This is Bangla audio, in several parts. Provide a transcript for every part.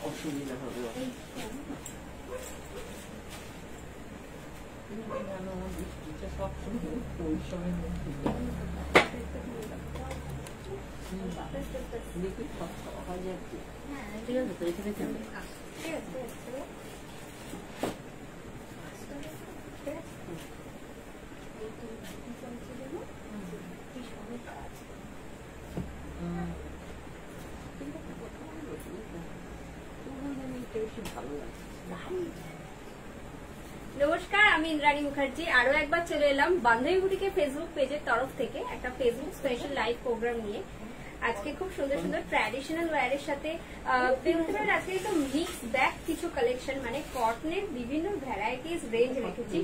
অসুবিধা হবে সবসময় পরিশ্রমের মধ্যে লিকুইড খাওয়া যায়। ঠিক আছে তো এখানে যাবে। নমস্কার, আমি ইন্দ্রাণী মুখার্জি। আরো একবার চলে এলাম বান্ধবী বুটিকের ফেসবুক পেজের তরফ থেকে একটা ফেসবুক স্পেশাল লাইভ প্রোগ্রাম নিয়ে। আজকে খুব সুন্দর সুন্দর ট্র্যাডিশনাল ওয়্যারের সাথে আজকে একটু মিক্স ব্যাগ কিছু কালেকশন, মানে কটনের বিভিন্ন ভ্যারাইটিস রেঞ্জ রেখেছি।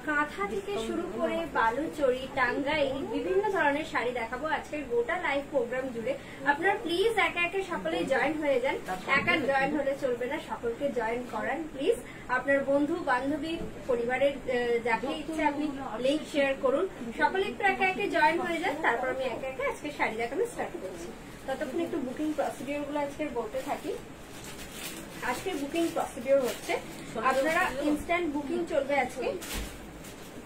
কাঁথা থেকে শুরু করে বালুচরি, টাঙ্গাইল, বিভিন্ন ধরনের শাড়ি দেখাবো আজকের গোটা লাইভ প্রোগ্রাম জুড়ে। আপনারা প্লিজ একে একে সকলে জয়েন হয়ে যান। একা জয়েন হলে চলবে না, সকলকে জয়েন করান প্লিজ। আপনার বন্ধু বান্ধবী পরিবারের যাকে ইচ্ছে আপনি লিংক শেয়ার করুন। সকলে একটু একে একে জয়েন হয়ে যান, তারপর আমি একে একে আজকে শাড়ি দেখানো স্টার্ট করছি। ততক্ষণ একটু বুকিং প্রসিডিওর গুলো আজকের বলতে থাকি। আজকের বুকিং প্রসিডিওর হচ্ছে, আপনারা ইনস্ট্যান্ট বুকিং চলবে আজকে।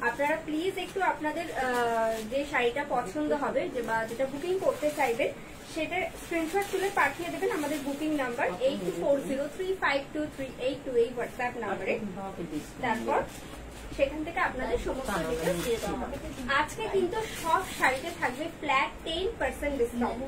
আপনারা প্লিজ একটু আপনাদের যে শাড়িটা পছন্দ হবে বা যেটা বুকিং করতে চাইবেন সেটা স্ক্রিনশট তুলে পাঠিয়ে দেবেন আমাদের বুকিং নাম্বার 8403523828 এই হোয়াটসঅ্যাপ নাম্বারে। তারপর সেখান থেকে আপনাদের সমস্ত ডিটেইলস দিয়ে দেওয়া হবে। আজকে কিন্তু সব শাড়িতে থাকবে ফ্ল্যাট 10% ডিসকাউন্ট।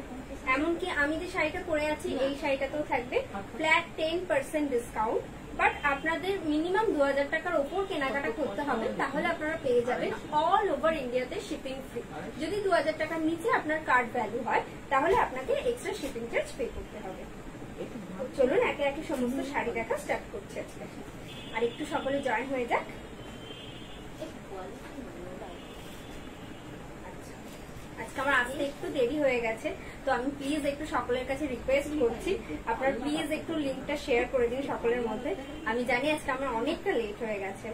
এমনকি আমি যে শাড়িটা পরে আছি এই শাড়িটাতেও থাকবে ফ্ল্যাট 10% ডিসকাউন্ট। বাট আপনাদের মিনিমাম 2000 টাকার উপর কেনাকাটা করতে হবে, তাহলে আপনারা পেয়ে যাবেন অল ওভার ইন্ডিয়াতে শিপিং ফ্রি। যদি 2000 টাকার নিচে আপনার কার্ড ভ্যালু হয় তাহলে আপনাকে এক্সট্রা শিপিং চার্জ পে করতে হবে। চলুন একে একে সমস্ত শাড়ি দেখা স্টার্ট করছি আজকে। আর একটু সকলে জয়েন হয়ে যাক। আজকে আমার আসতে একটু দেরি হয়ে গেছে, তো আমি প্লিজ একটু সকলের কাছে রিকোয়েস্ট করছি আপনারা প্লিজ একটু লিঙ্কটা শেয়ার করে দিন সকলের মধ্যে। আমি জানি আজকে আমার অনেকটা লেট হয়ে গেছে,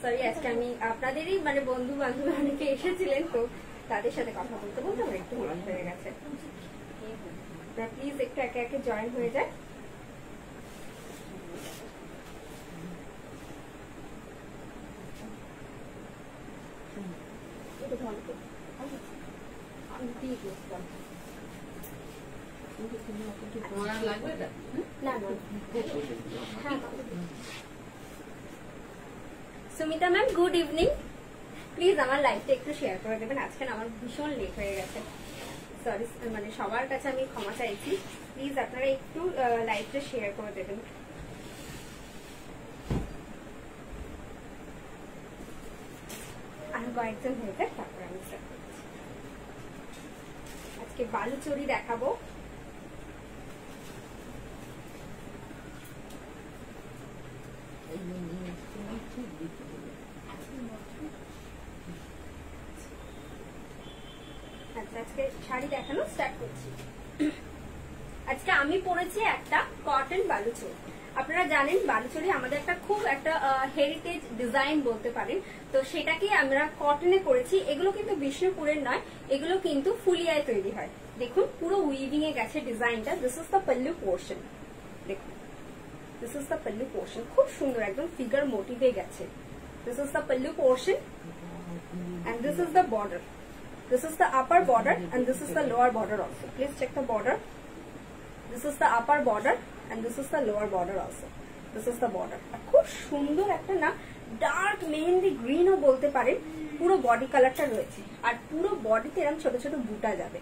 সরি। আজকে আমি আপনাদেরই মানে বন্ধু বান্ধব অনেকে এসেছিলেন, তো তাদের সাথে কথা বলতে বলতে আমার একটু লেট হয়ে গেছে। আপনারা প্লিজ একটু একে একে জয়েন হয়ে যায়। Sumita ma'am, good evening. Please আমার লাইভটা একটু শেয়ার করে দেবেন। আজকে আমার ভীষণ লেট হয়ে গেছে, সরি। মানে সবার কাছে আমি ক্ষমা চাইছি, প্লিজ আপনারা একটু লাইভটা শেয়ার করে দেবেন। আর কয়েকজন হয়ে যাক, তারপর আমি স্টার্ট করছি। আজকে বালুচরি দেখাবো। আজকে শাড়ি দেখানো স্টার্ট করছি। আজকে আমি পরেছি একটা কটন বালুচরি। আপনারা জানেন বালুচরি আমাদের খুব একটা হেরিটেজ ডিজাইন বলতে পারেন, তো সেটাকে আমরা কটনে করেছি। এগুলো কিন্তু বিষ্ণুপুরের নয়, এগুলো কিন্তু ফুলিয়ায় তৈরি হয়। দেখুন পুরো উইভিং এ গেছে ডিজাইনটা। This is the pallu portion, দেখুন this is the pallu portion, খুব সুন্দর একদম ফিগার মোটিভে গেছে। This is the pallu portion and this is the border. This is the upper border and this is the lower border also. Please check the border. This is the upper border and this is the lower border also. This is the border. খুব সুন্দর একটা না ডার্ক মেহেন্দি গ্রিনও বলতে পারেন। পুরো বডি কালারটা রয়েছে আর পুরো বডিতে এরকম ছোট ছোট বুটা যাবে।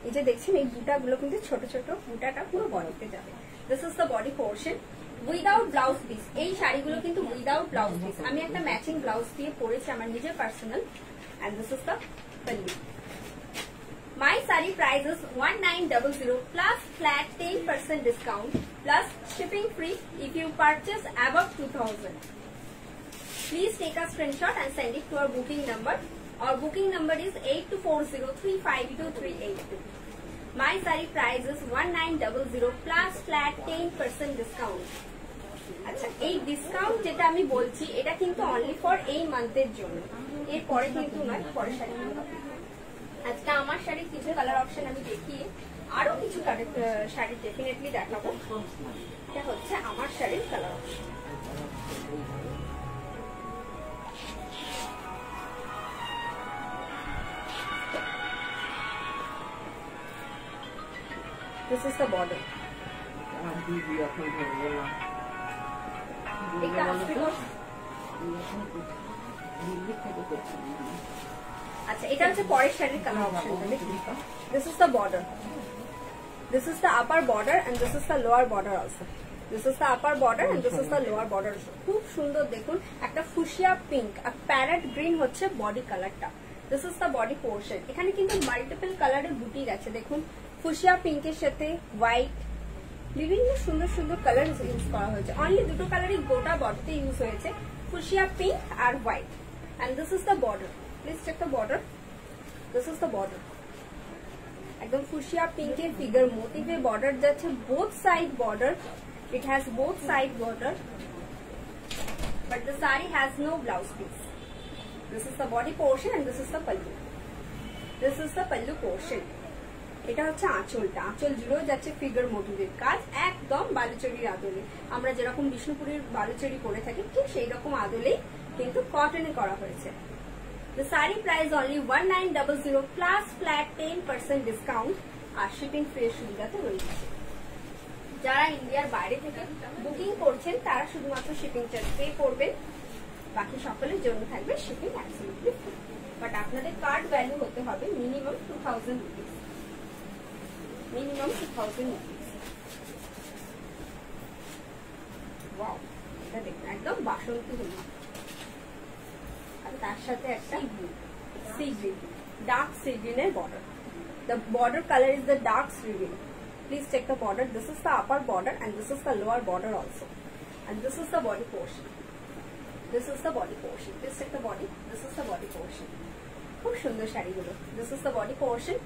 এই যে দেখছেন এই বুটাগুলো কিন্তু ছোট ছোট বুটাটা পুরো বডিতে যাবে। This is the body portion without blouse piece. এই শাড়িগুলো কিন্তু উইদাউট ব্লাউজ পিস। আমি একটা ম্যাচিং ব্লাউজ দিয়ে পরেছি আমার নিজের personal. And this is the pallu. My saree price is 1900 plus flat 10% discount plus shipping free if you purchase above 2000. Please take a screenshot and send it to our booking number. Our booking number is 8240352382. My saree price is 1900 plus flat 10% discount. আচ্ছা, এই ডিসকাউন্ট যেটা আমি বলছি এটা কিন্তু অনলি ফর এই মান্থের জন্য, এর পরে কিন্তু নয়। পরে শাড়ি আজকে আমার কালার অপশন আমি দেখিয়ে আরো কিছু শাড়ি ডেফিনেটলি দেখাবো। এটা হচ্ছে আমার শাড়ির colour option. This is the border. আচ্ছা, এটা হচ্ছে পরের শাড়ির colour option. This is the border. This is the upper border and this is the lower border also. This is the upper border and this is the lower border also. খুব সুন্দর দেখুন, একটা ফুশিয়া পিঙ্ক আর প্যারেট গ্রিন হচ্ছে বডি কালারটা। This is the body portion. এখানে কিন্তু মাল্টিপল কালারের বুটি আছে দেখুন, ফুশিয়া পিঙ্কের সাথে হোয়াইট, বিভিন্ন সুন্দর সুন্দর কালার ইউজ করা হয়েছে। অনলি দুটো কালারই গোটা বডিতে ইউজ হয়েছে, ফুশিয়া পিঙ্ক আর white. And this is the border. Please check the border. This is the border. একদম ফুশিয়া পিঙ্কের ফিগার মোটিভে বর্ডার যাচ্ছে, both side border. It has both side border, but the sari has no blouse piece. This is the body portion and this is the pallu. This is the pallu portion. এটা হচ্ছে আঁচলটা, আঁচল জুড়েও যাচ্ছে ফিগার মোটিভের কাজ, একদম বালুচরীর আদলে। আমরা যেরকম বিষ্ণুপুরের বালুচরী করে থাকি ঠিক সেই রকম আদলেই কিন্তু কটনে করা হয়েছে। The sari price only 1900 plus flat 10% discount R shipping free সুবিধাতে রয়েছে। যারা ইন্ডিয়ার বাইরে থেকে বুকিং করছেন তারা শুধুমাত্র শিপিং চার্জ পে করবেন, বাকি সকলের জন্য থাকবে শিপিং অ্যাবসলিউটলি ফ্রি। বাট আপনাদের কার্ড ভ্যালু হতে হবে minimum 2000 rupees, minimum 2000 rupees. Wow, এটা দেখুন একদম বাসন্তী হলুদ, আর তার সাথে একটা সি গ্রিন, ডার্ক সি গ্রিনের border. The border color is the dark sea green. Please check the border. This is the upper border and this is the lower border also. And this is the body portion. This is the body portion. Please check the body. This is the body portion. খুব সুন্দর শাড়িগুলো। This is the body portion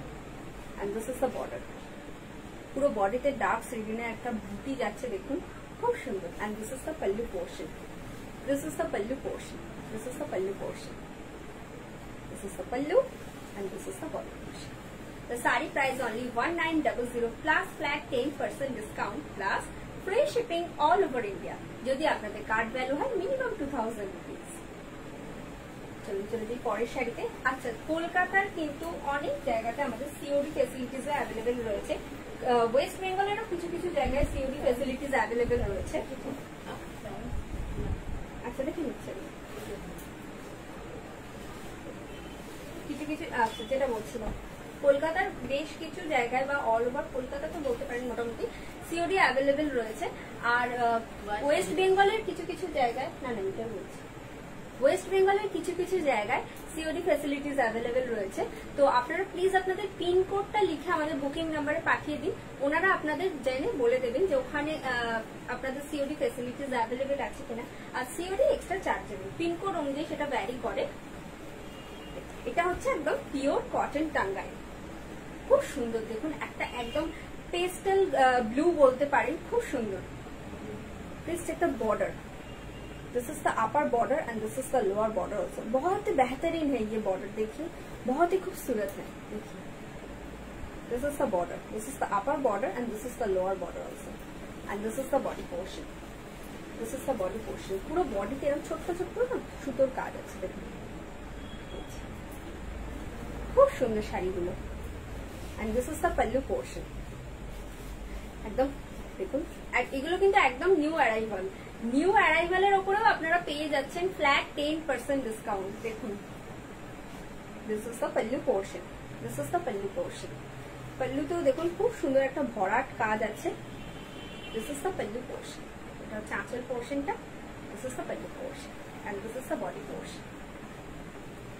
and this is the border. পুরো বডিতে ডার্ক সি গ্রিনের একটা বুটি যাচ্ছে দেখুন, খুব সুন্দর। And this is the pallu portion. This is the pallu portion. This is the pallu portion. This is the pallu and this is the body portion. The sari price only 1900 plus flat 10% discount plus free shipping all over India. যদি আপনাদের কার্ড ভ্যালু হয় মিনিমাম 2000 রুপিস। চলুন চলে যাই পরের শাড়িতে। আচ্ছা, কলকাতার কিন্তু অনেক জায়গাতে আমাদের সিওডি ফেসিলিটিস অ্যাভেলেবেল রয়েছে। ওয়েস্ট বেঙ্গলেরও কিছু কিছু জায়গায় সিওডি ফেসিলিটিস অ্যাভেলেবেল রয়েছে। আচ্ছা, দেখে নিচ্ছেন কিছু কিছু। আচ্ছা, যেটা বলছিলাম, কলকাতার বেশ কিছু জায়গায় বা অল ওভার কলকাতা তো বলতে পারেন মোটামুটি সিওডি অ্যাভেলেবেল রয়েছে। আর ওয়েস্ট বেঙ্গলের কিছু কিছু জায়গায়, না এটা বলছি, ওয়েস্ট বেঙ্গলের কিছু কিছু জায়গায় সিওডি ফ্যাসিলিটিস অ্যাভেলেবেল রয়েছে। তো আপনারা প্লিজ আপনাদের পিনকোডটা লিখে আমাদের বুকিং নাম্বারে পাঠিয়ে দিন, ওনারা আপনাদের জেনে বলে দেবেন যে ওখানে আপনাদের সিওডি ফ্যাসিলিটিস অ্যাভেলেবেল আছে কিনা। আর সিওডি এক্সট্রা চার্জেবল, পিনকোড অনুযায়ী সেটা ভ্যারি করে। এটা হচ্ছে একদম পিওর কটন টাঙ্গাইল, খুব সুন্দর দেখুন, একটা একদম পেস্টেল ব্লু বলতে পারেন, খুব সুন্দর। Please check the border. This is the upper border and this is the lower border also. बहुत ही बेहतरीन है ये बॉर्डर, देखिए बहुत ही खूबसूरत है। देखिए this is the border, this is the upper border and this is the lower border also and this is the body portion. This is the body portion. পুরো বডিতে এরকম ছোট্ট ছোট্ট না সুতোর কাজ আছে দেখুন, খুব সুন্দর শাড়িগুলো। and this is the pallu portion। একদম দেখুন, এগুলো কিন্তু একদম নিউ অ্যারাইভাল, নিউ অ্যারাইভালের উপরেও আপনারা পেয়ে যাচ্ছেন ফ্ল্যাট 10% ডিসকাউন্ট। দেখুন this is the pallu portion, this is the pallu portion। পাল্লুতেও দেখুন খুব সুন্দর একটা ভরাট কাজ আছে। This is the pallu portion। এটা হচ্ছে আঁচল পোর্শনটা। This is the pallu portion and this is the body portion।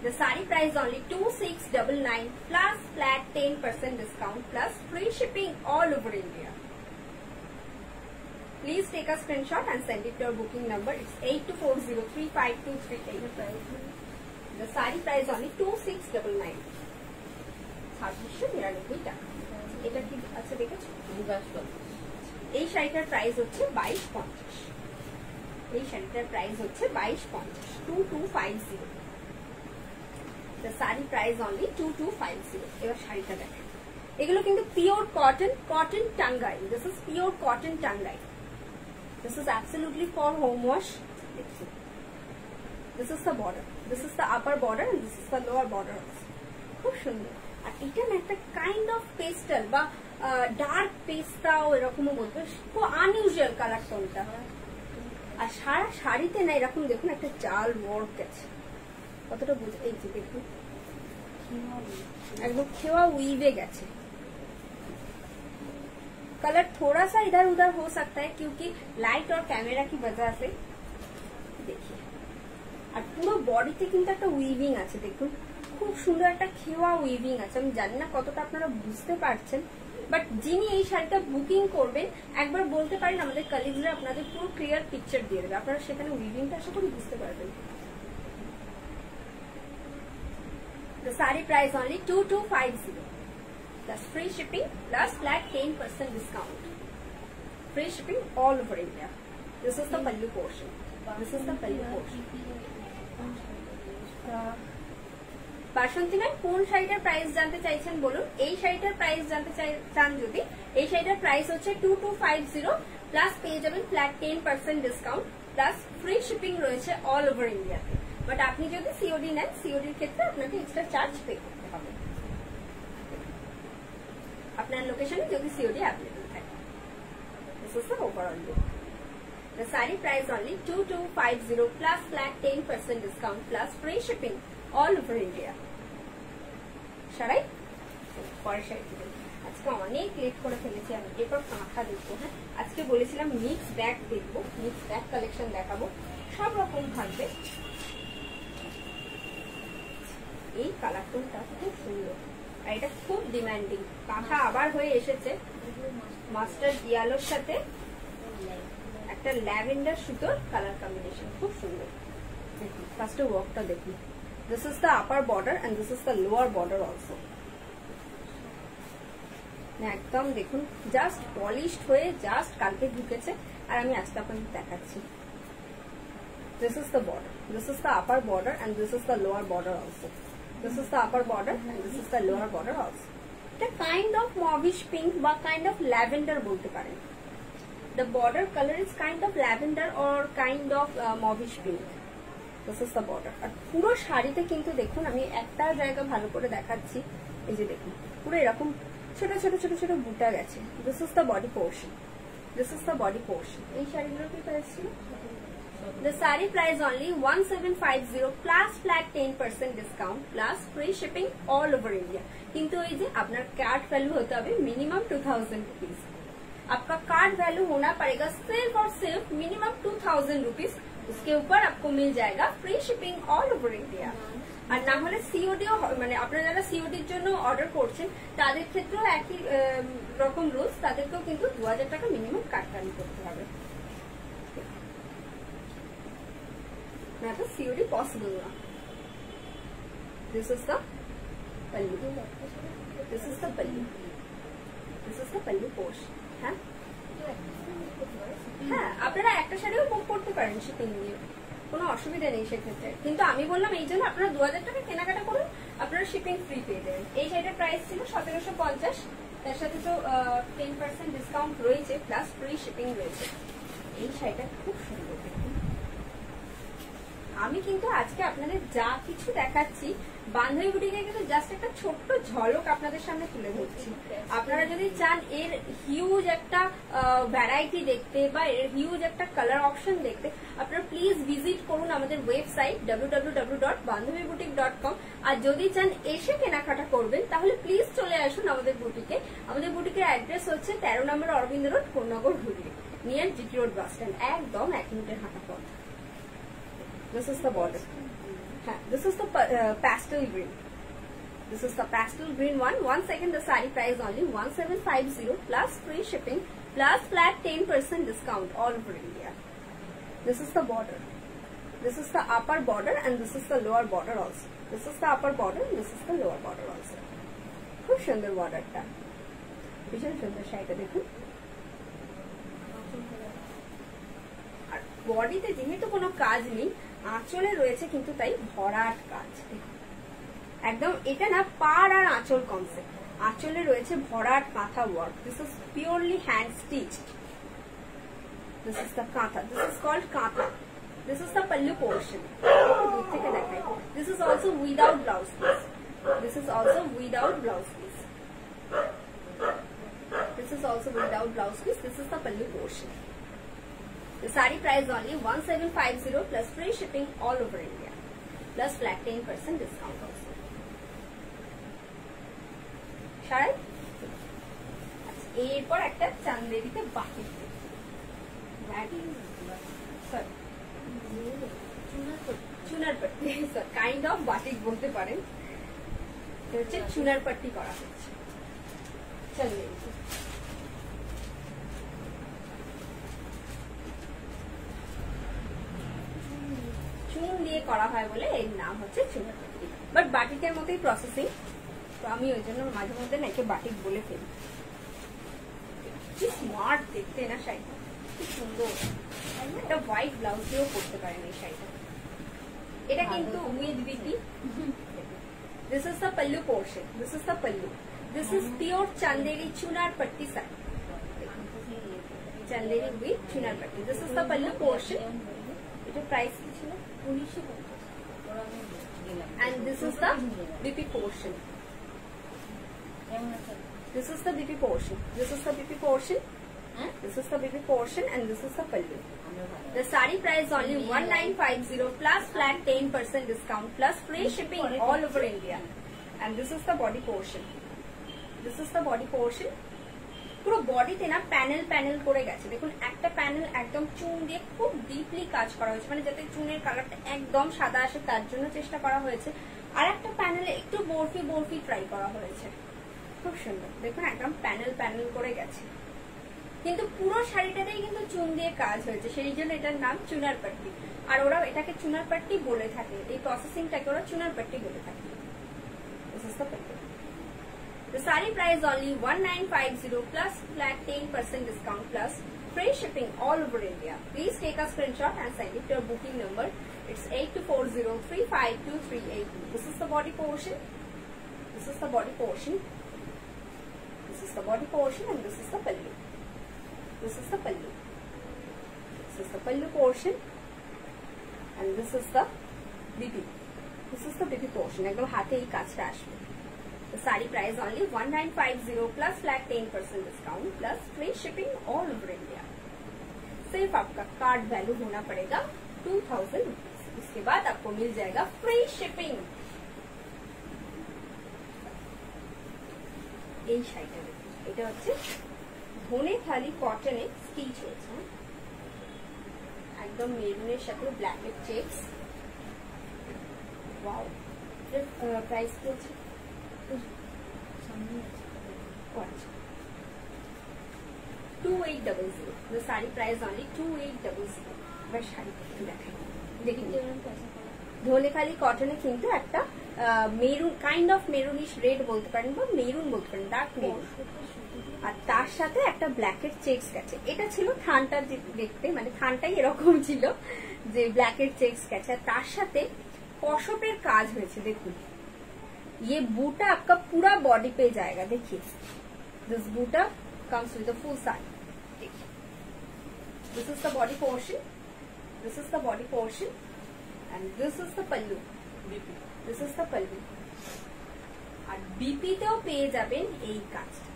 The sari price only 2699 plus flat 10% discount plus free shipping all over India। Please take a screenshot and send it to your booking number. It's 8240352388। The sari price only 2699। 2699 টাকা। এটা কি আচ্ছা দেখেছো? এই শাড়িটার প্রাইস হচ্ছে 2250। এই শাড়িটার প্রাইস হচ্ছে 2250। 2250। The sari price only 2250। এবার শাড়িটা দেখেন, এগুলো কিন্তু pure cotton, cotton Tangail. This is pure cotton Tangail. This is absolutely for home wash. This is the border, this is the upper border and this is the lower border. খুব সুন্দর। আর এটা না একটা কাইন্ড অফ পেস্টাল বা ডার্ক পেস্তাও এরকমও বলবে, খুব আনইউজুয়াল কালার টোনটা। আর সারা শাড়িতে না এরকম দেখুন একটা জাল ওয়ার্ক আছে, কতটা বুঝে, এই যে দেখুন एकदम खेवा वीवे गए। कलर थोड़ा सा इधर उधर हो सकता है क्योंकि लाइट और कैमरा की वजह से। देखिए আর পুরো বডিতে কিন্তু একটা উইভিং আছে, দেখুন খুব সুন্দর একটা খেওয়া উইভিং আছে। আমি জানি না কতটা আপনারা বুঝতে পারছেন, বাট যিনি এই শাড়িটা বুকিং করবেন একবার বলতে পারেন আমাদের কলিগরা আপনাদের পুরো ক্লিয়ার পিকচার দিয়ে দেবে, আপনারা সেখানে উইভিংটা আশা করি বুঝতে পারবেন। The saree price only 2250 plus free shipping plus flat 10% discount. Free shipping all over India. This is the pallu portion. This is the pallu portion. Basanti ma'am কোন শাড়িটার প্রাইস জানতে চাইছেন বলুন। এই শাড়িটার প্রাইস জানতে চান যদি, এই শাড়িটার প্রাইস হচ্ছে 2250 প্লাস পেয়ে যাবেন flat 10% discount plus free shipping রয়েছে অল ওভার ইন্ডিয়াতে। বাট আপনি যদি সিওডি নেন, সিওডির ক্ষেত্রে আপনাকে এক্সট্রা চার্জ পে করতে হবে আপনার লোকেশনে যদি সিওডি অ্যাভেলেবল থাকে। This is the overall look. The saree price only 2250 plus flat 10% discount plus free shipping all over India. সারাই পরে শাড়ি আজকে অনেক লেট করে ফেলেছি আমি, এরপর কাঁথা দেখবো। হ্যাঁ আজকে বলেছিলাম মিক্স ব্যাগ দেখবো, মিক্স ব্যাগ কালেকশন দেখাবো, সব রকম থাকবে। এই কালার টোনটা খুব সুন্দর আর এটা খুব ডিমান্ডিং। কাঁথা আবার হয়ে এসেছে মাস্টার্ড ইয়েলোর সাথে একটা ল্যাভেন্ডার সুতোর কালার কম্বিনেশন, খুব সুন্দর। দেখুন ফার্স্ট ওয়ার্কটা দেখুন। This is the upper border and this is the lower border also. একদম দেখুন জাস্ট পলিশড হয়ে জাস্ট কালকে ঢুকেছে আর আমি আজকে আপনাদের দেখাচ্ছি। This is the border. This is the upper border and this is the lower border also. This is the upper border and this is the lower border also. It's a kind of mauvish pink বা kind of lavender বলতে পারেন। The border color is kind of lavender or kind of mauvish pink. This is the border. আর পুরো শাড়িতে কিন্তু দেখুন আমি একটা জায়গা ভালো করে দেখাচ্ছি, এই যে দেখুন পুরো এরকম ছোট ছোট ছোট ছোট বুটা গেছে। This is the body portion. This is the body portion. এই শাড়িগুলোর কি প্রাইস ছিল? The saree price only 1750 plus flat 10% discount plus free shipping all over India. किंतु ये जे अपना कार्ड वैल्यू होता है मिनिमम 2000 रुपीज। आपका कार्ड वैल्यू होना पड़ेगा सिर्फ और सिर्फ मिनिमम 2000 रुपीज। उसके ऊपर आपको मिल जाएगा free shipping all over India. আর না হলে সিওডিও মানে আপনারা যারা সিওডির জন্য অর্ডার করছেন তাদের ক্ষেত্রেও একই রকম রুলস, তাদেরকেও কিন্তু 2000 টাকা মিনিমাম কাটকানি করতে হবে। না তো সিওডি পসিবল না। This is the pallu, this is the pallu, this is the pallu portion। হ্যাঁ হ্যাঁ আপনারা একটা শাড়িও বুক করতে পারেন শিপিং দিয়ে, কোনো অসুবিধা নেই সেক্ষেত্রে। কিন্তু আমি বললাম এই জন্য আপনারা 2000 টাকা কেনাকাটা করুন, আপনারা শিপিং ফ্রি পেয়ে যাবেন। এই শাড়িটার প্রাইস ছিল 1750, তার সাথে তো 10% ডিসকাউন্ট রয়েছে প্লাস ফ্রি শিপিং রয়েছে। এই শাড়িটা খুব সুন্দর। আমি কিন্তু আজকে আপনাদের যা কিছু দেখাচ্ছি বান্ধবী বুটিকে কিন্তু জাস্ট একটা ছোট্ট ঝলক আপনাদের সামনে তুলে ধরছি। আপনারা যদি চান এর হিউজ একটা ভ্যারাইটি দেখতে বা এর হিউজ একটা কালার অপশন দেখতে, আপনারা প্লিজ ভিজিট করুন আমাদের ওয়েবসাইট www.bandhavibutique.com। আর যদি চান এসে কেনাকাটা করবেন তাহলে প্লিজ চলে আসুন আমাদের বুটিকে। আমাদের বুটিকের অ্যাড্রেস হচ্ছে 13 নম্বর Aurobindo road, Konnagar, Hooghly, near GT road bus stand, একদম 1 মিনিটের হাঁটা পথ। This is the border. This is the pastel green. This is the pastel green one. Once again, the saree price only 1750 plus free shipping plus flat 10% discount all over India. This is the border. This is the upper border and this is the lower border also. This is the upper border and this is the lower border also. খুব সুন্দর বর্ডারটা, ভীষণ সুন্দর শাড়িটা দেখুন। আর বডিতে যেহেতু কোনো কাজ নেই, আঁচলে রয়েছে কিন্তু তাই ভরাট কাজ। একদম এটা না পাড় আর আঁচল কনসেপ্ট, আঁচলে রয়েছে ভরাট কাঁথা work. This is purely hand stitched. This is the কাঁথা, দিস ইজ কল্ড কাঁথা। This is the pallu portion. This is also without blouse piece. This is also without blouse piece. This is also without blouse piece. This is the pallu portion. The saree price only 1750 plus free shipping all over India. Plus flat 10% discount also. Sharai? এরপর একটা চান্দেরিতে batik. Sorry. Chunar Patti, kind of batik বলতে পারেন। হচ্ছে চুনার পাট্টি করা হচ্ছে। চুন দিয়ে করা হয় বলে এর নাম হচ্ছে চুনার পাট্টি, বাট বাটিকের মতোই প্রসেসিং, তো আমি ওই জন্য মাঝে মধ্যে না একে বাটিক বলে ফেলি। কি স্মার্ট দেখতে না শাড়িটা, কি সুন্দর। একটা হোয়াইট ব্লাউজ দিয়েও পরতে পারেন এই শাড়িটা। এটা কিন্তু with BP. This is the pallu portion, this is the pallu. This is pure Chanderi Chunar Patti sari, Chanderi with Chunar Patti. দিস ইজ দ্য পাল্লু পোর্শন। এটা প্রাইস কি ছিল? 1950। And this is the BP portion. This is the BP portion. This is the BP portion. This is the BP portion and this is the pallu. The saree price only 1950 plus flat 10% discount plus free shipping all over India. And this is the body portion. This is the body portion. পুরো বডিতে না প্যানেল প্যানেল করে গেছে। দেখুন একটা প্যানেল একদম চুন দিয়ে খুব ডিপলি কাজ করা হয়েছে, মানে যাতে চুনের কালারটা একদম সাদা আসে তার জন্য চেষ্টা করা হয়েছে। আর একটা প্যানেলে একটু বরফি বরফি ট্রাই করা হয়েছে। খুব সুন্দর দেখুন, একদম প্যানেল প্যানেল করে গেছে, কিন্তু পুরো শাড়িটাতেই কিন্তু চুন দিয়ে কাজ হয়েছে, সেই জন্য এটার নাম চুনার পাট্টি। আর ওরা এটাকে চুনার পাট্টি বলে থাকে, এই প্রসেসিংটাকে ওরা চুনার পাট্টি বলে থাকে। The saree price only 1950 plus flat 10% discount plus free shipping all over India. Please take a screenshot and send it to your booking number. It's 8240352382. This is the body portion. This is the body portion. This is the body portion and this is the pallu. This is the pallu. This is the pallu portion and this is the BP. This is the BP portion. একদম হাতে এই কাজটা আসবে। The saree price only 1950 plus flat 10% discount plus free shipping all over India. सिर्फ आपका कार्ड वैल्यू होना पड़ेगा 2000 रुपीज, इसके बाद आपको मिल जाएगा फ्री शिपिंग। এই শাড়িটা দেখুন, এটা হচ্ছে ধনে খালি কটনে স্টিচ হয়েছে, একদম মেরুনের সাথে ব্ল্যাকের চেকস। ওয়াও, প্রাইস কি আছে? 2800। The saree price only 2800। এবার শাড়ি দেখাই, দেখুন ধনে খালি কটনে কিন্তু একটা maroon kind of maroonish red বলতে পারেন বা মেরুন বলতে পারেন, ডার্ক মেরুন, আর তার সাথে একটা ব্ল্যাকের চেকস গেছে। এটা ছিল থানটা দেখতে, মানে থানটাই এরকম ছিল যে ব্ল্যাকের চেকস গেছে, আর তার সাথে কসবের কাজ হয়েছে। দেখুন ये बूटा आपका पूरा बॉडी पे जाएगा। देखिए this buta comes with a full sari. देखिए this is the body portion, this is the body portion and this is the pallu. This is the pallu. আর বিপিতেও পেয়ে যাবেন এই কাজটা,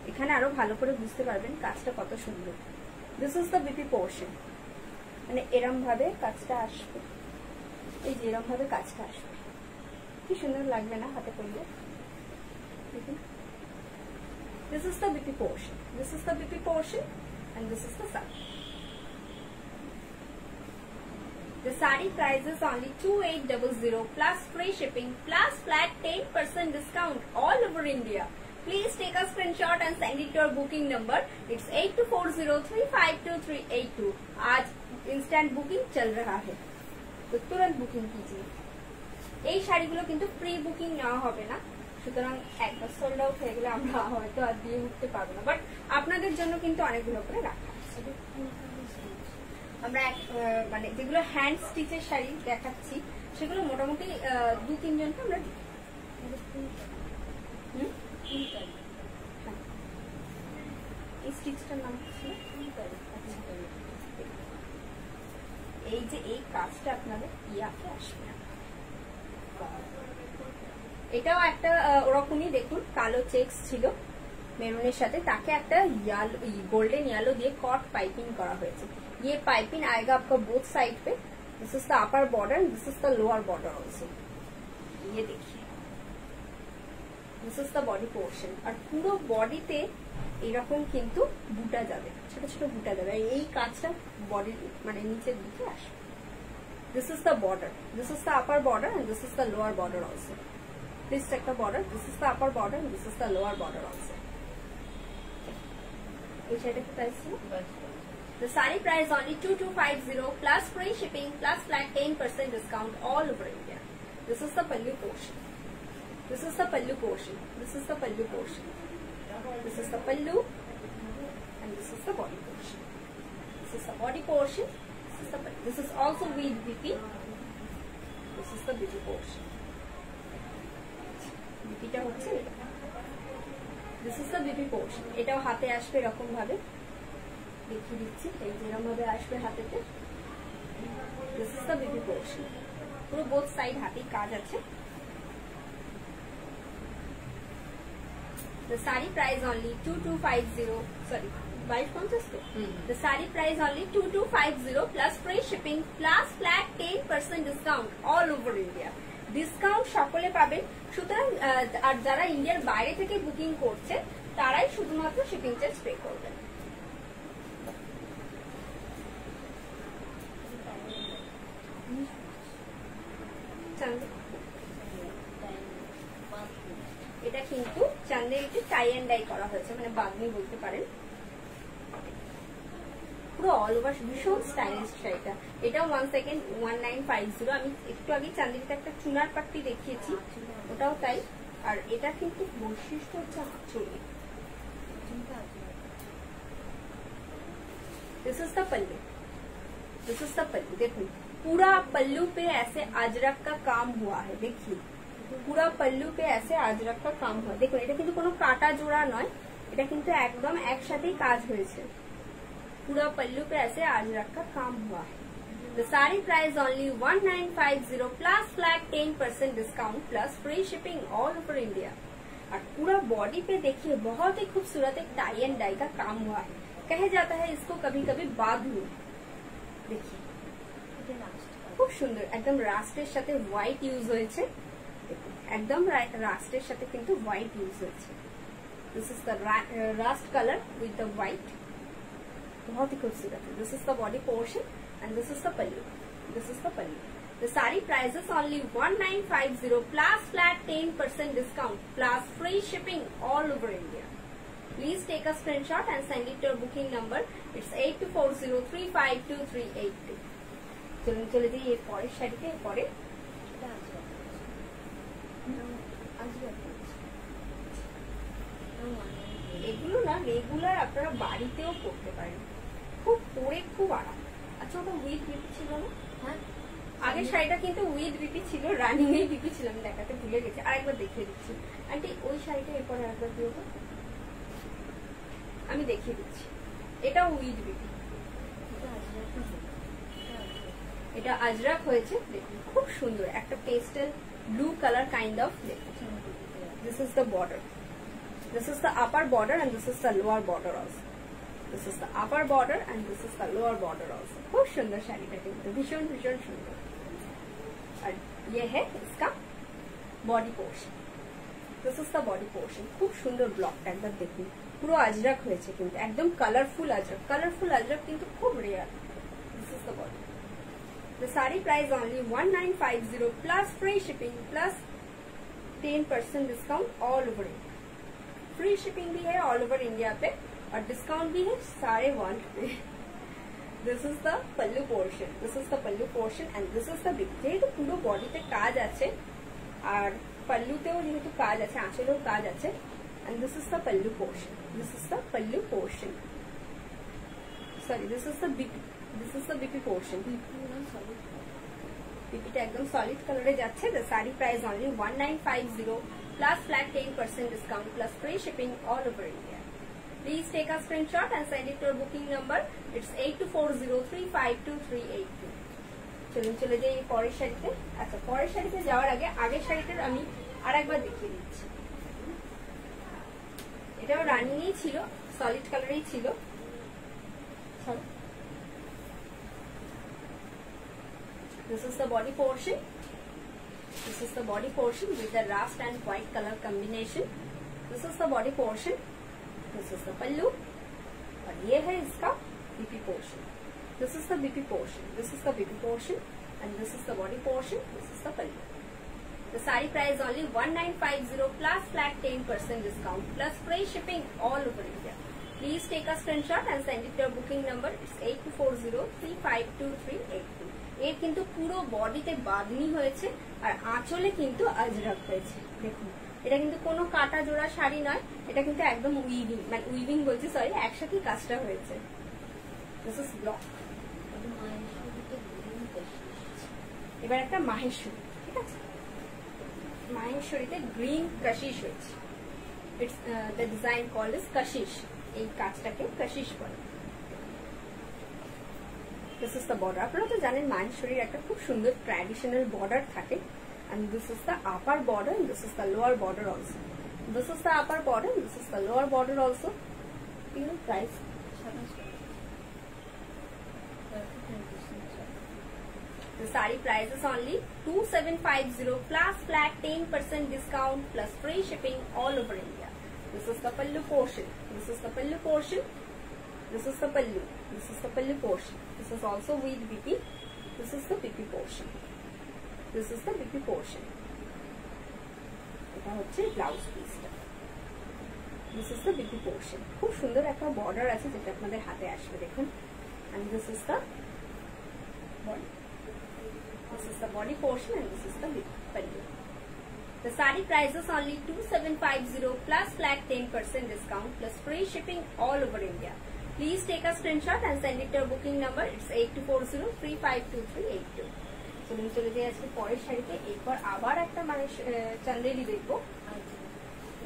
এখানে আরো ভালো করে বুঝতে পারবেন কাজটা কত সুন্দর। This is the BP portion, মানে এরম ভাবে কাজটা আসবে, এই যে এরম ভাবে কাজটা আসবে, কি সুন্দর লাগবে না হাতে পরলে। দেখুন this is the BP portion, this is the BP portion and this is the saree. The saree price is only 2800 plus free shipping plus flat 10% discount all over India. Please take a screenshot and send it to your booking number. It's 8240352382. आज instant booking चल रहा है, तो तुरंत बुकिंग कीजिए। এই শাড়িগুলো কিন্তু প্রি বুকিং নেওয়া হবে না, সুতরাং একবার সোল্ড আউট হয়ে গেলে আমরা হয়তো আর দিয়ে উঠতে পারবো না, বাট আপনাদের জন্য কিন্তু অনেকগুলো করে রাখা আছে। আমরা মানে যেগুলো হ্যান্ড স্টিচের শাড়ি দেখাচ্ছি সেগুলো মোটামুটি 2-3 জনকে আমরা দিই। এই স্টিচটার নাম ছিল এই যে এই কাজটা আপনাদের ইয়াকে আসবে না। এটাও একটা ওরকমই দেখুন কালো চেক্স ছিল মেরুনের সাথে, তাকে একটা गोल्डन येलो দিয়ে कॉट पाइपिंग करा हुआ है। ये पाइपिंग आएगा आपका बोथ साइड पे। This is the upper border and this is the lower border also. ये देखिए this is the body portion और পুরো বডিতে এরকম কিন্তু বুটা যাবে, ছোট ছোট বুটা যাবে। এই কাজটা বডি মানে নিচের দিকে আসবে। This is the border, this is the upper border and this is the lower border also. This is the border, this is the upper border, and this is the lower border also. Which is the price? The saree price only 2250 plus free shipping plus flat 10% discount all over India. This is the pallu portion. This is the pallu portion. This is the pallu portion. This is the pallu, and this is the body portion. This is the body portion. This is the pallu. This is also with BP. This is the BP portion. বিপিটা হচ্ছে this is the BP portion. এটাও হাতে আসবে এরকম ভাবে, দেখিয়ে দিচ্ছি এই যেরকম ভাবে আসবে হাতেতে। This is the BP portion, পুরো বোথ সাইড হাতেই কাজ আছে। The saree price only 2250, sorry 2250 The saree price only 2250 plus free shipping plus flat 10% discount all over India. Discount সকলে পাবেন। সুতরাং আর যারা ইন্ডিয়ার বাইরে থেকে বুকিং করছে তারাই শুধুমাত্র শিপিং চার্জ পে করবেন। এটা কিন্তু চান্দেরিতে টাই এন্ড ডাই করা হয়েছে, মানে বাগনি বলতে পারেন। পুরো অল ওভার ভীষণ স্টাইলিশ শাড়িটা। এটাও 1950। আমি একটু আগে চান্দেরিতে একটা চুনার পাট্টি দেখিয়েছি, ওটাও তাই। আর এটা কিন্তু বৈশিষ্ট্য হচ্ছে আঁচলে। This is the pallu, this is the pallu. देखो पूरा पल्लू पे ऐसे अजरक का काम हुआ है, देखिए पूरा पल्लू पे ऐसे अजरक का काम हुआ। देखो এটা কিন্তু কোনো কাটা জোড়া নয়, এটা কিন্তু একদম একসাথেই কাজ হয়েছে। पूरा पल्लू पे ऐसे अजरक का काम हुआ है। The saree price only 1950 plus flat 10% discount plus free shipping all over India। और पूरा बॉडी पे देखिए बहुत ही खूबसूरत एक टाई एंड डाई का काम हुआ है। कहा जाता है इसको कभी कभी बादलू। देखिए খুব সুন্দর, একদম রাস্টের সাথে হোয়াইট ইউজ হয়েছে। একদম রাস্টের সাথে কিন্তু হোয়াইট ইউজ হয়েছে। This is the rust color with the white। बहुत ही खूबसूरत है। This is the body portion and this is the pallu, this is the pallu. The sari prices only 1950 plus flat 10% discount plus free shipping all over India. Please take a screenshot and send it your booking number. It's 8240352382। চলুন চলে যাই এর পরের শাড়িতে। পরে এগুলো না রেগুলার আপনারা বাড়িতেও করতে পারেন, খুব পরে খুব আরাম। আচ্ছা ওটা উইথ বিপি ছিল না? হ্যাঁ আগের শাড়িটা কিন্তু উইথ বিপি ছিল, রানিং এই বিপি ছিল, আমি দেখাতে ভুলে গেছি। আরেকবার দেখিয়ে দিচ্ছি আন্টি ওই শাড়িটা এরপরে একবার দিও তো, আমি দেখিয়ে দিচ্ছি। এটা উইথ বিপি, এটা আজরাক হয়েছে। দেখুন খুব সুন্দর একটা pastel blue colour kind of. দেখুন this is the border, this is the upper border and this is the lower border also। this is the upper border and this is the lower border also। খুব সুন্দর শাড়িটা কিন্তু ভীষণ ভীষণ সুন্দর। আর ये है इसका body portion, this is the body portion. খুব সুন্দর ব্লকটা একবার দেখুন, পুরো আজরাক হয়েছে কিন্তু একদম কালারফুল আজরাক। কালারফুল আজরাক কিন্তু খুব rare. This is the body. The saree price only 1950 plus free shipping plus 10% discount all over India। Free shipping भी है ऑल ओवर इंडिया पे और डिस्काउंट भी है सारे वर्ल्ड पे। This is the pallu portion, this is the pallu portion and this is the big. যেহেতু পুরো বডিতে কাজ আছে আর পল্লুতেও যেহেতু কাজ আছে, আঁচলেও কাজ আছে। And this is the pallu portion, this is the pallu portion. Sorry this is the BP, this is the BP portion. পিপিটা একদম সলিড কালারে যাচ্ছে। The sari price only 1950 plus flat 10% discount plus free shipping all over India. Please take a screenshot and send it to our booking number, it's 8240352382। চলুন চলে যাই পরের শাড়িতে। আচ্ছা, পরের শাড়িতে যাওয়ার আগে আগের শাড়িটার আমি আর একবার দেখিয়ে দিচ্ছি। এটাও রানিংই ছিল, সলিড কালারেই ছিল। This is the body portion. This is the body portion with the rust and white color combination. This is the body portion. This is the pallu. और ये है इसका BP portion. This is the BP portion. This is the BP portion, and this is the body portion. This is the pallu. The saree price only 1950 plus flat 10% discount plus free shipping all over India. Please take a screenshot and send it to your booking number. It's 8240352382. এর কিন্তু পুরো বডিতে বাঁধনি হয়েছে আর আঁচলে কিন্তু আজরাক হয়েছে। দেখুন, এটা কিন্তু কোনো কাটা জোড়া শাড়ি নয়, এটা কিন্তু একদম উইভিং, মানে উইভিং বলছি সরি, একসাথেই কাজটা হয়েছে। This is block. এবার একটা মাহেশ্বরী, ঠিক আছে, মাহেশ্বরীতে গ্রিন কাশিশ হয়েছে। It's the design called is Kashish. এই কাজটাকে কাশিশ বলে। This is the border. আপনারা তো জানেন মাহেশ্বরীর একটা খুব সুন্দর ট্র্যাডিশনাল বর্ডার থাকে, and this is the upper border and this is the lower border also. This is the upper border and this is the lower border also. Price the saree price is only 2750 plus flat 10% discount plus free shipping all over India. This is the pallu portion. This is the pallu portion. This is the pallu. This is the pallu portion. This is also with BP. This is the BP portion. This is the BP portion. এটা হচ্ছে ব্লাউজ পিসটা। This is the BP portion. খুব সুন্দর একটা বর্ডার আছে যেটা আপনাদের হাতে আসবে, দেখুন। And this is the body. This is the body portion and this is the pallu. The saree price is only 2750 plus flat 10% discount plus free shipping all over India. Please take a screenshot and send it to our booking number. It's 8240352382. চলুন চলে যাই আজকে পরের শাড়িতে। এরপর আবার একটা মানে চান্দেলি দেখবো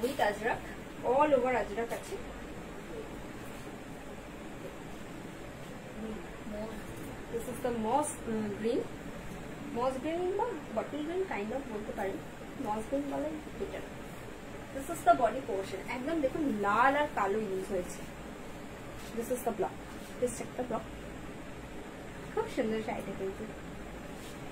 with Ajrak, all over Ajrak আছে। This is the moss green বা বটল গ্রিন কাইন্ড অফ বলতে পারি, মস গ্রিন বলে better. This is the body portion. একদম দেখুন লাল আর কালো ইউজ হয়েছে। This is the block. This check the block. খুব সুন্দর শাড়িটা কিন্তু।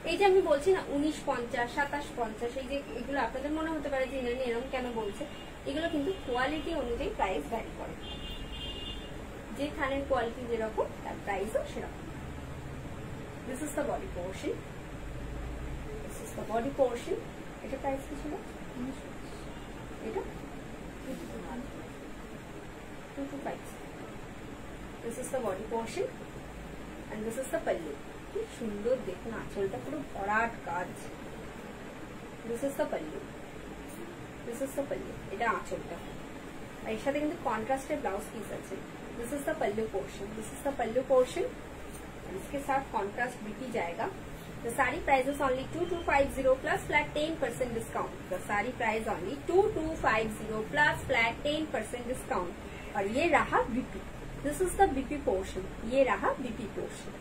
এই যে আমি বলছি না 1950 2750, এই যে এগুলো আপনাদের মনে হতে পারে যে এরকম কেন বলছে, এগুলো কিন্তু কোয়ালিটি অনুযায়ী প্রাইস ভ্যারি করে। যে থানের কোয়ালিটি যেরকম তার প্রাইসও সেরকম। This is the body portion. This is the body portion. এটা প্রাইস কি ছিল? এটা 225. This is the body portion and this is the pallu. কি সুন্দর দেখুন, আঁচলটা পুরো ভরাট কাজ। This is the pallu. This is the pallu. এটা আঁচলটা, আর এর সাথে কিন্তু কন্ট্রাস্টের ব্লাউজ পিস আছে। This is the pallu portion. This is the pallu portion. इसके साथ कॉन्ट्रास्ट बीपी जाएगा। The saree price is only 2250 plus flat 10% discount. The saree price only 2250 plus flat 10% discount. और ये रहा BP. This is the BP portion. ये रहा BP portion.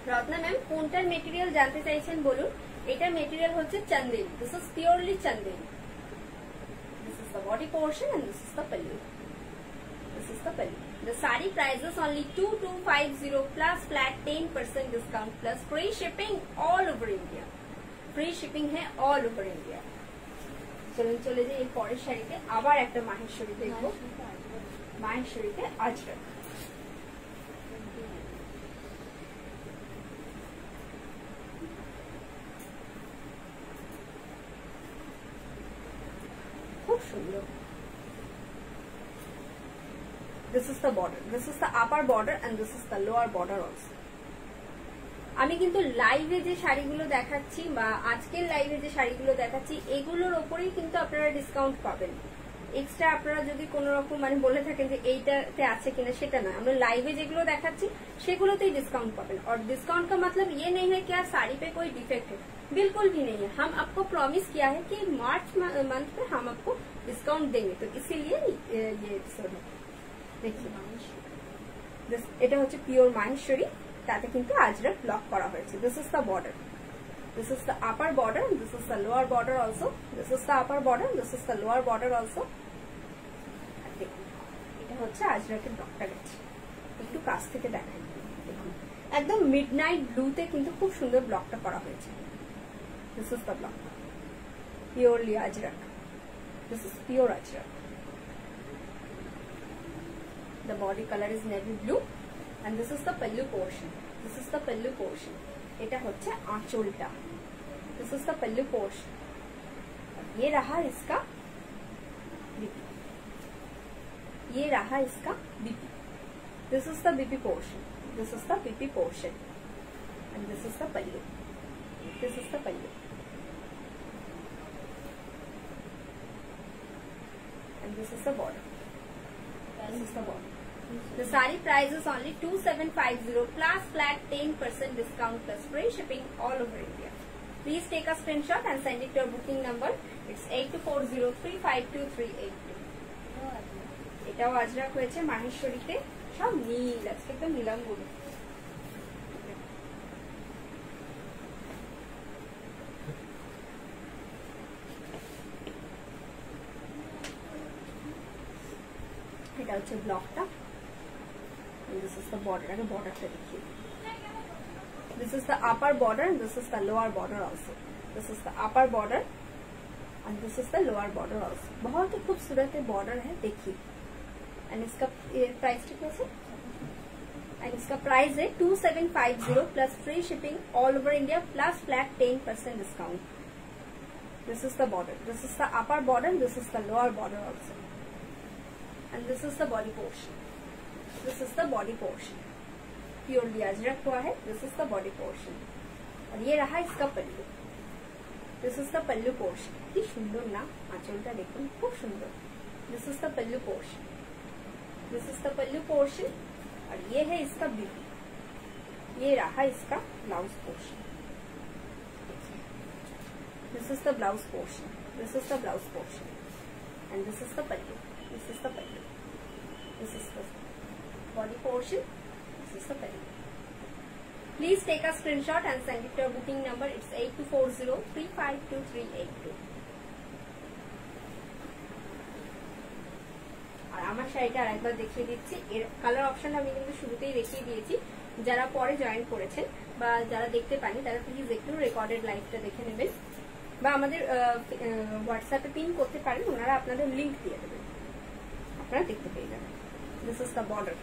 রত্না ম্যাম কোনটার মেটেরিয়াল জানতে চাইছেন বলুন। এটার মেটেরিয়াল হচ্ছে Chanderi. This is purely Chanderi. This is the body portion and this is the pallu. This is the pallu. The saree price is only 2250 plus flat 10% discount plus free shipping all over India. Free shipping है all over India. চলুন চলে যাই এই পরের শাড়িতে। আবার একটা মাহেশ্বরী দেখবো। মাহেশ্বরীতে আজরাক। খুব সুন্দর। This is the border. This is the upper border and this is the lower border also. আমি কিন্তু লাইভে যে শাড়িগুলো দেখাচ্ছি বা আজকের লাইভে যে শাড়িগুলো দেখাচ্ছি এগুলোর ওপরেই কিন্তু আপনারা ডিসকাউন্ট পাবেন। এক্সট্রা আপনারা যদি কোনো রকম মানে বলে থাকেন যে এইটাতে আছে কিনা, সেটা না, আমরা লাইভে যেগুলো দেখাচ্ছি সেগুলোতেই डिस्काउंट पाবেন। और डिस्काउंट का मतलब ये नहीं है कि यार साड़ी पे कोई डिफेक्ट है, बिल्कुल भी नहीं है। हम आपको प्रॉमिस किया है कि मार्च मंथ में हम आपको डिस्काउंट देंगे, तो इसीलिए ये एपिसोड है। देखिए এটা হচ্ছে পিওর মাহেশ্বরী, তাতে কিন্তু আজরাক ব্লক করা হয়েছে। This is the border, this is the upper border, this is the lower border also, this is the upper border, this is the lower border also। এটা হচ্ছে আজরাকের ব্লকটা গেছে, একটু কাছ থেকে দেখাই। দেখুন একদম মিডনাইট ব্লুতে কিন্তু খুব সুন্দর ব্লকটা করা হয়েছে। This is the block, purely Ajrak, this is pure Ajrak. The body color is navy blue and this is the pallu portion, this is the pallu portion। এটা হচ্ছে आंचलটা, this is the pallu portion. ये रहा इसका बीपी, ये रहा इसका BP, this is the BP portion, this is the BP portion and this is the pallu, this is the pallu and this is the border, this is the border. The saree price is only 2750 plus flat 10% discount plus free shipping all over India. Please take a screenshot and send it to your booking number. It's 8240352382. এটাও আজরাক হয়েছে মাহেশ্বরীতে, সব নীল, আজকে তো নীলাম্বরী। এটা হচ্ছে ব্লকটা, this is the border, and the border से देखिए, this is the upper border and this is the lower border also, this is the upper border and this is the lower border also। बहुत ही खूबसूरत बॉर्डर है, देखिए। एंड इसका प्राइस कैसे, एंड इसका प्राइस है 2750 plus free shipping all over India plus flat 10% discount. This is the border, this is the upper border, this is the lower border also and this is the body portion, this is the body portion, purely Ajrak हुआ है। This is the body portion और ये रहा इसका pallu, this is the pallu portion. কি সুন্দর না আঁচলটা, দেখুন খুব সুন্দর। This is the pallu portion, this is the pallu portion और ये है इसका बीपी, ये रहा इसका blouse portion. This is the blouse portion, this is the blouse portion and this is the pallu, this is the pallu, this is the body portion, this is the pelley। Please take a screenshot and send it to your booking number, it's 8240352382। আর আমার শাড়িটা আরেকবার দেখিয়ে দিচ্ছি, এর কালার অপশন আমি কিন্তু শুরুতেই দেখিয়ে দিয়েছি। যারা পরে জয়েন করেছেন বা যারা দেখতে পাননি তারা প্লিজ একটু রেকর্ডেড লাইভটা দেখে নেবেন বা আমাদের হোয়াটসঅ্যাপে পিন করতে পারেন, ওনারা আপনাদের লিংক দিয়ে দেবেন, আপনারা দেখতে পেয়ে যাবেন। This is the border,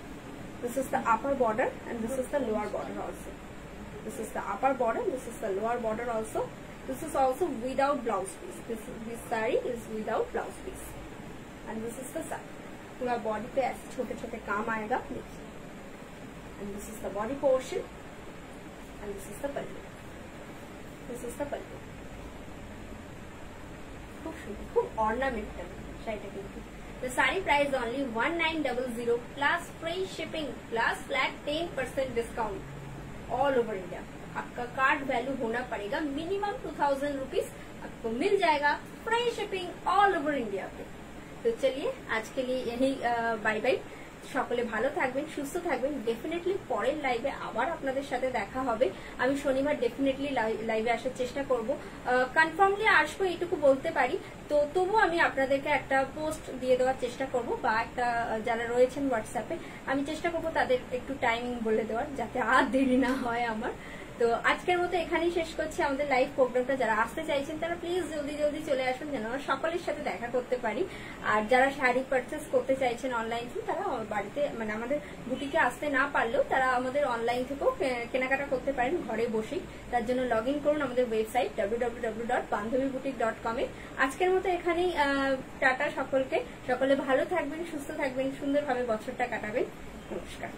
this is the upper border and this is the lower border also, this is the upper border, this is the lower border also, this is also without blouse piece, this saree is without blouse piece and this is the saree। पूरा बॉडी पे ऐसे छोटे छोटे काम आएगा, देखिए। and this is the body portion and this is the pallu, this is the pallu। খুব সুন্দর, খুব অর্নামেন্টাল শাড়িটা কিন্তু। The saree price only 1900 plus free shipping plus flat 10% discount all over India। आपका कार्ड वैल्यू होना पड़ेगा मिनिमम 2000 रुपीज, आपको मिल जाएगा free shipping all over India पे। तो चलिए आज के लिए यही बाय बाय। সকলে ভালো থাকবেন, সুস্থ থাকবেন। ডেফিনেটলি পরের লাইভে আবার আপনাদের সাথে দেখা হবে। আমি শনিবার ডেফিনেটলি লাইভে আসার চেষ্টা করব, কনফার্মলি আসবো এইটুকু বলতে পারি। তো তবু আমি আপনাদেরকে একটা পোস্ট দিয়ে দেওয়ার চেষ্টা করব বা একটা যারা রয়েছেন হোয়াটসঅ্যাপে আমি চেষ্টা করব তাদের একটু টাইমিং বলে দেওয়ার, যাতে আর দেরি না হয় আমার। তো আজকের মতো এখানেই শেষ করছি আমাদের লাইভ প্রোগ্রামটা। যারা আসতে চাইছেন তারা প্লিজ জলদি জলদি চলে আসুন, যেন আমরা সকলের সাথে দেখা করতে পারি। আর যারা শাড়ি পারচেস করতে চাইছেন অনলাইন থেকে, তারা বাড়িতে মানে আমাদের বুটিকে আসতে না পারলেও তারা আমাদের অনলাইন থেকেও কেনাকাটা করতে পারেন ঘরে বসেই। তার জন্য লগ ইন করুন আমাদের ওয়েবসাইট www.bandhavibutique.com-এ। আজকের মতো এখানেই টাটা সকলকে। সকলে ভালো থাকবেন, সুস্থ থাকবেন, সুন্দরভাবে বছরটা কাটাবেন। নমস্কার।